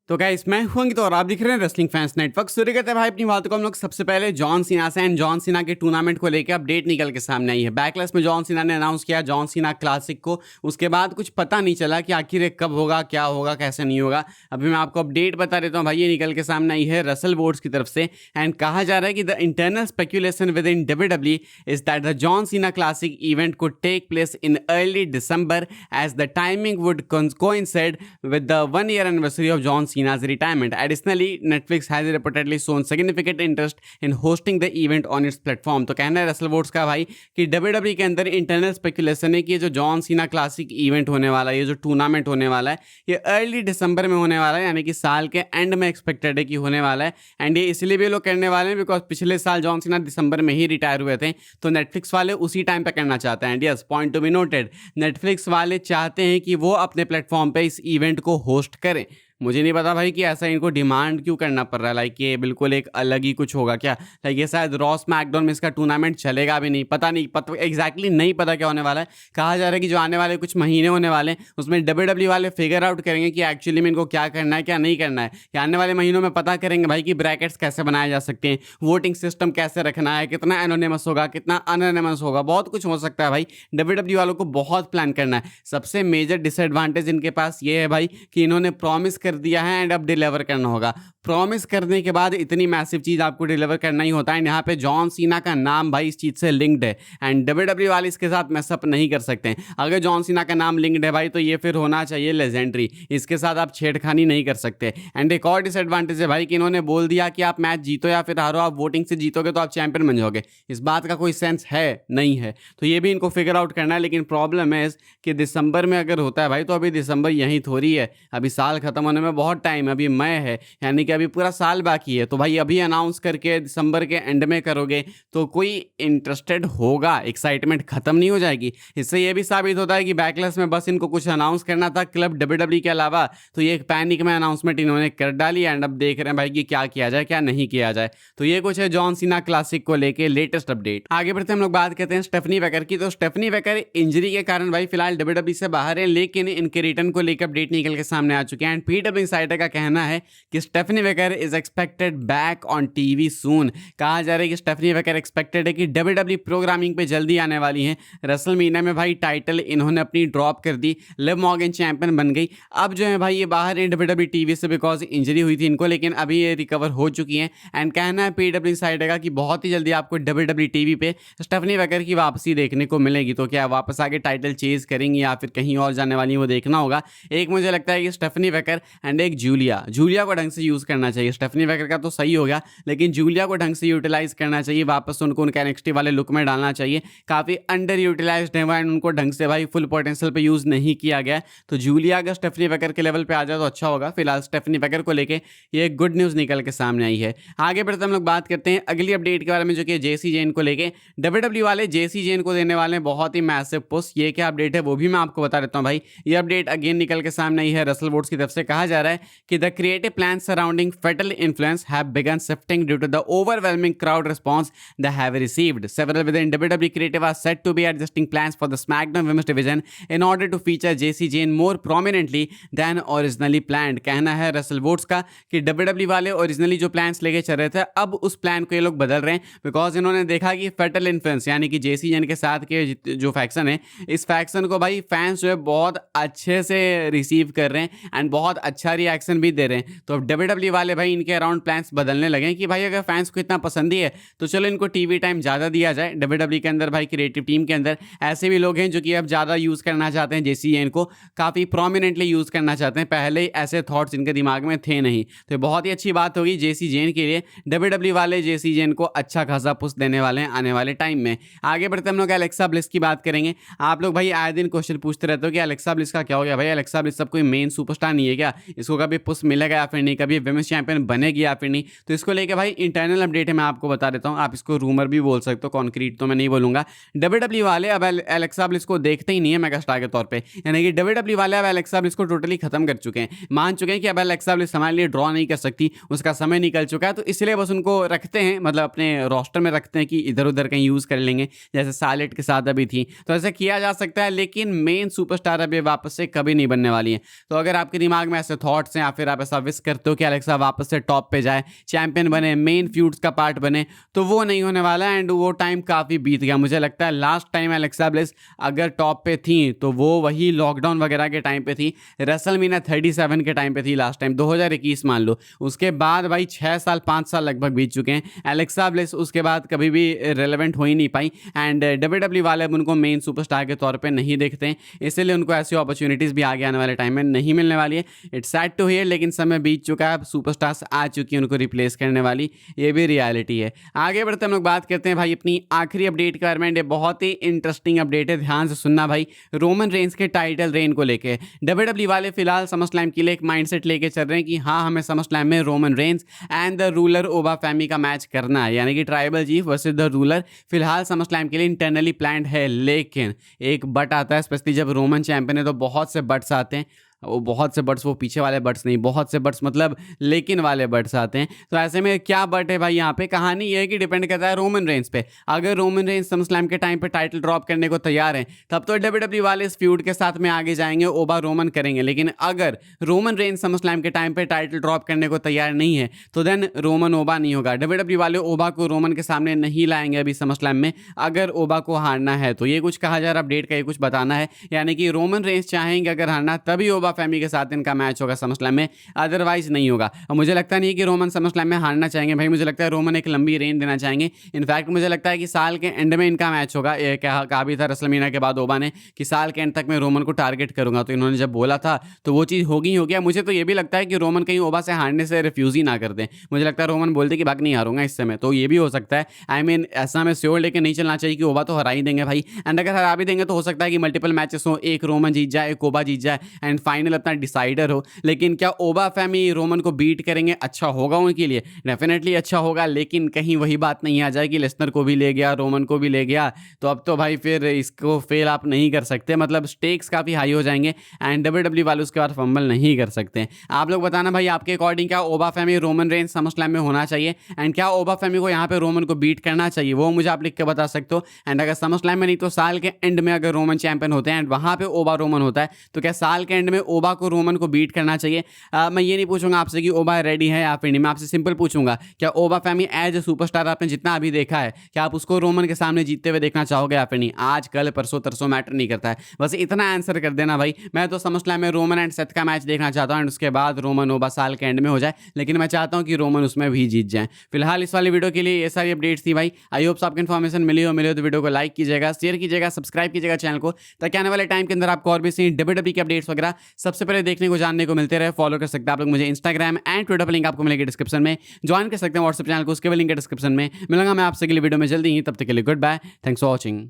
तो गाइस मैं हूं अंकित और आप दिख रहे हैं रेसलिंग फैंस नेटवर्क। शुरू करते हैं भाई अपनी बात को हम लोग सबसे पहले जॉन सीना से। एंड जॉन सीना के टूर्नामेंट को लेकर अपडेट निकल के सामने आई है। बैकलेस में जॉन सीना ने अनाउंस किया जॉन सीना क्लासिक को। उसके बाद कुछ पता नहीं चला कि आखिर ये कब होगा, क्या होगा, कैसे नहीं होगा। अभी मैं आपको अपडेट बता देता हूँ भाई। ये निकल के सामने आई है रसल वोड्स की तरफ से। एंड कहा जा रहा है कि the internal speculation with in WWE is that the John Cena classic event could take place in early December as the timing would coincide with the 1 year anniversary of John Cena's retirement. Additionally, Netflix has reportedly shown significant interest in hosting the event on its platform. तो कहना है Russell woods का भाई कि WWE के अंदर internal speculation है कि ये जो जॉन सीना क्लासिक इवेंट होने वाला है, ये जो टूर्नामेंट होने वाला है, ये अर्ली दिसंबर में होने वाला है, यानी कि साल के एंड में एक्सपेक्टेड है कि होने वाला है। एंड ये इसलिए भी लोग करने वाले हैं बिकॉज पिछले साल जॉन सीना दिसंबर में ही रिटायर हुए थे, तो नेटफ्लिक्स वाले उसी टाइम पे करना चाहते हैं। And yes, point to be noted, Netflix वाले चाहते हैं कि वो अपने प्लेटफॉर्म पे इस इवेंट को होस्ट करें। मुझे नहीं पता भाई कि ऐसा इनको डिमांड क्यों करना पड़ रहा है। लाइक ये बिल्कुल एक अलग ही कुछ होगा क्या? लाइक ये शायद रॉ स्मैकडाउन में इसका टूर्नामेंट चलेगा भी नहीं, पता नहीं, एग्जैक्टली नहीं पता क्या होने वाला है। कहा जा रहा है कि जो आने वाले कुछ महीने होने वाले हैं उसमें WWE वाले फिगर आउट करेंगे कि एक्चुअली में इनको क्या करना है, क्या नहीं करना है। कि आने वाले महीनों में पता करेंगे भाई कि ब्रैकेट्स कैसे बनाए जा सकते हैं, वोटिंग सिस्टम कैसे रखना है, कितना एनोनिमस होगा, कितना अनोनिमस होगा, बहुत कुछ हो सकता है भाई। WWE वालों को बहुत प्लान करना है। सबसे मेजर डिसएडवांटेज इनके पास ये है भाई कि इन्होंने प्रॉमिस कर दिया है एंड अब डिलीवर करना होगा। प्रॉमिस करने के बाद इतनी मैसिव चीज आपको डिलीवर करना ही होता है। यहाँ पे जॉन सीना का नाम भाई इस चीज से लिंक्ड है एंड WWE वाले इसके साथ मैसअप नहीं कर सकते हैं। अगर जॉन सीना का नाम लिंक्ड है भाई तो ये फिर होना चाहिए लेजेंडरी, इसके साथ आप छेड़खानी नहीं कर सकते। एंड एक और डिसएडवांटेज है भाई कि इन्होंने बोल दिया कि आप मैच जीतो या फिर हारो, आप वोटिंग से जीतोगे तो आप चैंपियन बन जाओगे। इस बात का कोई सेंस है नहीं है, तो ये भी इनको फिगर आउट करना है। लेकिन प्रॉब्लम है कि दिसंबर में अगर होता है भाई तो अभी दिसंबर यहीं थोड़ी है, अभी साल खत्म होने में बहुत टाइम, अभी मई है, यानी कि अभी पूरा साल बाकी है। तो भाई अभी अनाउंस करके दिसंबर के एंड में करोगे तो कोई इंटरेस्टेड होगा? एक्साइटमेंट खत्म नहीं हो जाएगी? इससे ये भी साबित होता है कि बैकलेस में बस इनको कुछ अनाउंस करना था क्लब WWE के अलावा, तो ये एक पैनिक में अनाउंसमेंट इन्होंने कर डाली। एंड अब देख रहे हैं भाई कि क्या किया जाए, क्या नहीं किया जाए। तो ये कुछ है जॉन सीना क्लासिक को लेके लेटेस्ट अपडेट। आगे बढ़ते हम लोग बात करते हैं स्टेफनी वेकर की। तो स्टेफनी वेकर इंजरी के कारण भाई फिलहाल WWE से बाहर है, लेकिन इनके रिटर्न को लेकर अपडेट निकल के सामने आ चुके हैं। एंड PW इंसाइडर का कहना है कि Stephanie Vaquer is expected back on TV soon. कहा जा रहा है कि स्टेफनी वेकर एक्सपेक्टेड है कि WWE प्रोग्रामिंग पे जल्दी आने वाली हैं। रेसलमेनिया में भाई टाइटल इन्होंने अपनी ड्रॉप कर दी, लिव मॉर्गन चैंपियन बन गई। अब जो है भाई ये बाहर हैं WWE टीवी से बिकॉज इंजरी हुई थी इनको, लेकिन अभी ये रिकवर हो चुकी हैं। एंड कहना है PW इंसाइडर का कि बहुत ही जल्दी आपको WWE टीवी पे स्टेफनी वेकर की वापसी देखने को मिलेगी। तो क्या वापस आके टाइटल चेज करेंगी या फिर कहीं और जाने वाली, वो देखना होगा। एक मुझे लगता है कि स्टेफनी वेकर एंड एक जूलिया को ढंग से यूज़ करना चाहिए। स्टेफनी वेकर का तो सही हो गया, लेकिन जूलिया को ढंग से यूटिलाइज करना चाहिए, वापस उनको उनके NXT वाले लुक में डालना चाहिए। काफ़ी अंडर यूटिलाइज्ड है एंड उनको ढंग से भाई फुल पोटेंशियल पे यूज़ नहीं किया गया। तो जूलिया अगर स्टेफनी वेकर के लेवल पे आ जाए तो अच्छा होगा। फिलहाल स्टेफनी वेकर को लेके ये एक गुड न्यूज़ निकल के सामने आई है। आगे बढ़ते हम लोग बात करते हैं अगली अपडेट के बारे में, जो कि जेसी जेन को लेके। WWE वाले जेसी जेन को देने वाले हैं बहुत ही मैसिव पुश। ये क्या अपडेट है वो भी मैं आपको बता देता हूँ भाई। ये अपडेट अगेन निकल के सामने आई है रसल वोड्स की तरफ से। कहा जा रहा है कि the creative plan surrounding fetal influence have begun shifting due to the overwhelming crowd response they have received. Several within WWE creative are set to be adjusting plans for the SmackDown Women's Division in order to feature JC Jane more prominently than originally planned. कहना है Russell woods का कि WWE वाले originally जो plans लेके चल रहे थे, अब उस प्लान को ये लोग बदल रहे हैं बिकॉज इन्होंने देखा कि फेटल इन्फ्लुएंस यानी कि JC Jane के साथ के जो फैक्शन है, इस फैक्शन को भाई फैंस जो है बहुत अच्छे से रिसीव कर रहे हैं एंड बहुत अच्छा रिएक्शन भी दे रहे हैं। तो अब WWE वाले भाई इनके अराउंड प्लान्स बदलने लगे कि भाई अगर फैंस को इतना पसंद ही है तो चलो इनको टीवी टाइम ज़्यादा दिया जाए। WWE के अंदर भाई क्रिएटिव टीम के अंदर ऐसे भी लोग हैं जो कि अब ज़्यादा यूज़ करना चाहते हैं, जेसी जेन को काफ़ी प्रोमिनेंटली यूज़ करना चाहते हैं। पहले ही ऐसे थॉट्स इनके दिमाग में थे नहीं, तो बहुत ही अच्छी बात होगी जेसी जेन के लिए। WWE वाले जेसी जेन को अच्छा खासा पुश देने वाले हैं आने वाले टाइम में। आगे बढ़ते हम लोग एलेक्सा ब्लिस की बात करेंगे। आप लोग भाई आए दिन क्वेश्चन पूछते रहते हो कि एलेक्सा ब्लिस का क्या हो गया। भाई एलेक्सा ब्लिस सब कोई मेन सुपरस्टार नहीं है क्या? इसको कभी पुश मिलेगा या फिर नहीं, कभी विमेंस चैंपियन बनेगी या फिर नहीं? तो इसको लेकर भाई इंटरनल अपडेट है, मैं आपको बता देता हूँ। आप इसको रूमर भी बोल सकते हो, कॉन्क्रीट तो मैं नहीं बोलूंगा। WWE वाले अब एलेक्सा ब्लिस को देखते ही नहीं है मेगास्टार के तौर पे, यानी कि WWE वाले अब एलेक्सा ब्लिस को टोटली खत्म कर चुके हैं। मान चुके हैं कि अब एलेक्सा ब्लिस हमारे लिए ड्रॉ नहीं कर सकती, उसका समय निकल चुका है। तो इसलिए बस उनको रखते हैं, मतलब अपने रोस्टर में रखते हैं कि इधर उधर कहीं यूज़ कर लेंगे, जैसे सालेट के साथ अभी थी। तो ऐसा किया जा सकता है, लेकिन मेन सुपरस्टार अभी वापस से कभी नहीं बनने वाली है। तो अगर आपके दिमाग में ऐसे ऐसे थॉट्स हैं या फिर आप ऐसा विश करते हो कि एलेक्सा वापस से टॉप पे जाए, चैंपियन बने, मेन फ्यूड्स का पार्ट बने, तो वो नहीं होने वाला है एंड वो टाइम काफ़ी बीत गया। मुझे लगता है लास्ट टाइम एलेक्सा ब्लिस अगर टॉप पे थी तो वो वही लॉकडाउन वगैरह के टाइम पे थी, रेसलमेनिया 37 के टाइम पे थी लास्ट टाइम, 2021 मान लो। उसके बाद भाई 6 साल 5 साल लगभग बीत चुके हैं। एलेक्सा ब्लिस उसके बाद कभी भी रेलेवेंट हो ही नहीं पाई एंड डब्ल्यूडब्ल्यू वाले अब उनको मेन सुपरस्टार के तौर पे नहीं देखते हैं, इसलिए उनको ऐसी अपॉर्चुनिटीज़ भी आगे आने वाले टाइम में नहीं मिलने वाली है। इट्स सैड टू हियर, लेकिन समय बीत चुका है, अब सुपरस्टार्स आ चुकी है उनको रिप्लेस करने वाली, ये भी रियलिटी है। आगे बढ़ते हम लोग बात करते हैं भाई अपनी आखिरी अपडेट के बारे में। ये बहुत ही इंटरेस्टिंग अपडेट है, ध्यान से सुनना भाई। रोमन रेंस के टाइटल रेन को लेके डब्ल्यूडब्ल्यू वाले फिलहाल समरस्लैम के लिए एक माइंडसेट लेके चल रहे हैं कि हाँ, हमें समरस्लैम में Roman Reigns and the ruler Oba Femi का मैच करना है, यानी कि tribal chief versus the ruler. फिलहाल समरस्लैम के लिए इंटरनली प्लान्ड है, लेकिन एक बट आता है, स्पेशली जब रोमन चैंपियन है तो बहुत से बट्स आते हैं। वो बहुत से बट्स, वो पीछे वाले बट्स नहीं, बहुत से बट्स मतलब लेकिन वाले बट्स आते हैं। तो ऐसे में क्या बट है भाई यहाँ पे? कहानी ये है कि डिपेंड करता है रोमन रेंस पे। अगर रोमन रेंस समरस्लैम के टाइम पे टाइटल ड्रॉप करने को तैयार हैं, तब तो डब्ल्यूडब्ल्यू वाले इस फ्यूड के साथ में आगे जाएंगे, ओबा रोमन करेंगे। लेकिन अगर रोमन रेंस समरस्लैम के टाइम पे टाइटल ड्रॉप करने को तैयार नहीं है, तो देन रोमन ओबा नहीं होगा। डब्ल्यूडब्ल्यू वाले ओबा को रोमन के सामने नहीं लाएंगे अभी समरस्लैम में, अगर ओबा को हारना है तो। ये कुछ कहा जा रहा है, अपडेट का ये कुछ बताना है, यानी कि रोमन रेंस चाहेंगे अगर हारना तभी ओबा फैमिली के साथ इनका मैच होगा समरस्लैम में, अदरवाइज नहीं होगा। और मुझे लगता नहीं है कि रोमन समरस्लैम में हारना चाहेंगे भाई, मुझे लगता है रोमन एक लंबी रेन देना चाहेंगे। इनफैक्ट मुझे लगता है कि साल के एंड में इनका मैच होगा। ये कहा भी था रेसलमेनिया के बाद ओबा ने कि साल के एंड तक मैं रोमन को टारगेट करूंगा, तो इन्होंने जब बोला था तो वो चीज़ होगी ही हो गया। मुझे तो ये भी लगता है कि रोमन कहीं ओबा से हारने से रिफ्यूज ही ना कर दें। मुझे लगता है रोमन बोलते कि भाग नहीं हारूंगा इस समय, तो ये भी हो सकता है। आई मीन ऐसा मैं श्योर लेके नहीं चलना चाहिए कि ओबा तो हरा ही देंगे भाई, एंड अगर हरा भी देंगे तो हो सकता है कि मल्टीपल मैचेस हो, एक रोमन जीत जाए, एक ओबा जीत जाए एंड फाइनल अपना डिसाइडर हो। लेकिन क्या ओबा फैमिली रोमन को बीट करेंगे? अच्छा होगा उनके लिए, डेफिनेटली अच्छा होगा, लेकिन कहीं वही बात नहीं आ जाए कि लेसनर को भी ले गया, रोमन को भी ले गया, तो अब तो भाई फिर इसको फेल आप नहीं कर सकते। मतलब स्टेक्स काफ़ी हाई हो जाएंगे एंड डब्ल्यूडब्ल्यू वाले उसके बाद फंबल नहीं कर सकते। आप लोग बताना भाई आपके अकॉर्डिंग, क्या ओबा फैमिली रोमन रेंस समरस्लैम में होना चाहिए एंड क्या ओबा फैमिली को यहाँ पे रोमन को बीट करना चाहिए? वो मुझे आप लिख के बता सकते हो। एंड अगर समरस्लैम में नहीं तो साल के एंड में अगर रोमन चैंपियन होते हैं एंड वहाँ पे ओबा रोमन होता है, तो क्या साल के एंड में ओबा को रोमन को बीट करना चाहिए? मैं ये नहीं पूछूंगा आपसे कि ओबा रेडी है या फिर नहीं, मैं आपसे सिंपल पूछूंगा, क्या ओबा फैमिली एज ए सुपरस्टार आपने जितना अभी देखा है, क्या आप उसको रोमन के सामने जीतते हुए देखना चाहोगे या फिर नहीं? आज कल परसों तरसों मैटर नहीं करता है, बस इतना आंसर कर देना भाई। मैं तो समझला में रोमन एंड सेथ का मैच देखना चाहता हूँ एंड उसके बाद रोमन ओबा साल के एंड में हो जाए, लेकिन मैं चाहता हूँ कि रोमन उसमें भी जीत जाए। फिलहाल इस वाली वीडियो के लिए ये सारी अपडेट्स थी भाई। आई होप आपको इन्फॉर्मेशन मिली हो तो वीडियो को लाइक कीजिएगा, शेयर कीजिएगा, सब्सक्राइब कीजिएगा चैनल को, ताकि आने वाले टाइम के अंदर आपको और भी सी डब्ल्यूडब्ल्यू की अपडेट्स वगैरह सबसे पहले देखने को जानने को मिलते रहे। फॉलो कर सकते हैं आप लोग मुझे इंस्टाग्राम एंड ट्विटर पर, लिंक आपको मिलेगी डिस्क्रिप्शन में। ज्वाइन कर सकते हैं व्हाट्सएप चैनल को, उसके भी लिंक है डिस्क्रिप्शन में। मिलूंगा मैं आपसे अगली वीडियो में जल्दी ही, तब तक के लिए goodbye, thanks for watching.